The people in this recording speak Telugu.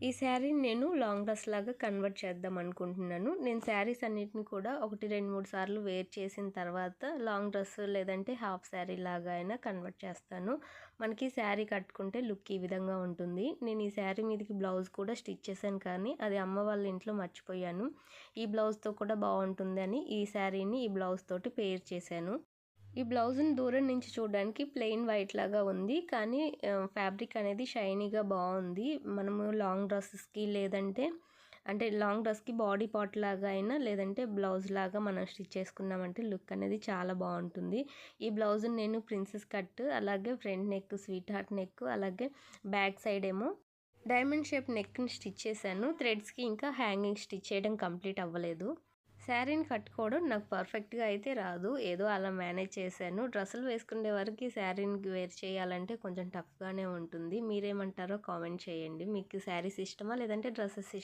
ఈ శారీని నేను లాంగ్ డ్రెస్ లాగా కన్వర్ట్ చేద్దాం అనుకుంటున్నాను. నేను శారీస్ అన్నిటిని కూడా 1, 2, 3 సార్లు వేర్ చేసిన తర్వాత లాంగ్ డ్రెస్ లేదంటే హాఫ్ శారీ లాగా అయినా కన్వర్ట్ చేస్తాను. మనకి శారీ కట్టుకుంటే లుక్ ఈ విధంగా ఉంటుంది. నేను ఈ శారీ మీదకి బ్లౌజ్ కూడా స్టిచ్ చేశాను, కానీ అది అమ్మ వాళ్ళ ఇంట్లో మర్చిపోయాను. ఈ బ్లౌజ్తో కూడా బాగుంటుందని ఈ శారీని ఈ బ్లౌజ్ తోటి పేర్ చేశాను. ఈ బ్లౌజ్‌ని దూరం నుంచి చూడడానికి ప్లెయిన్ వైట్ లాగా ఉంది. కానీ ఫ్యాబ్రిక్ అనేది షైనీగా బావుంది. మనము లాంగ్ డ్రెసెస్‌కి లేదంటే లాంగ్ డ్రెస్‌కి బాడీ పార్ట్ లాగా అయినా లేదంటే బ్లౌజ్ లాగా మనం స్టిచ్ చేసుకున్నామంటే లుక్ అనేది చాలా బావుంటుంది. ఈ బ్లౌజ్‌ని నేను ప్రిన్సెస్ కట్, అలాగే front neck, sweet heart neck, అలాగే బ్యాక్ సైడ్ ఏమో డైమండ్ షేప్ నెక్‌ని స్టిచ్ చేశాను. థ్రెడ్స్‌కి ఇంకా హ్యాంగింగ్ స్టిచ్ చేయడం కంప్లీట్ అవ్వలేదు. శారీని కట్టుకోవడం నాకు పర్ఫెక్ట్‌గా అయితే రాదు. ఏదో అలా మేనేజ్ చేశాను. డ్రెస్సులు వేసుకునే వరకు ఈ శారీని వేర్ చేయాలంటే కొంచెం టఫ్‌గానే ఉంటుంది. మీరేమంటారో కామెంట్ చేయండి. మీకు శారీస్ ఇష్టమా? లేదంటే డ్రెసెస్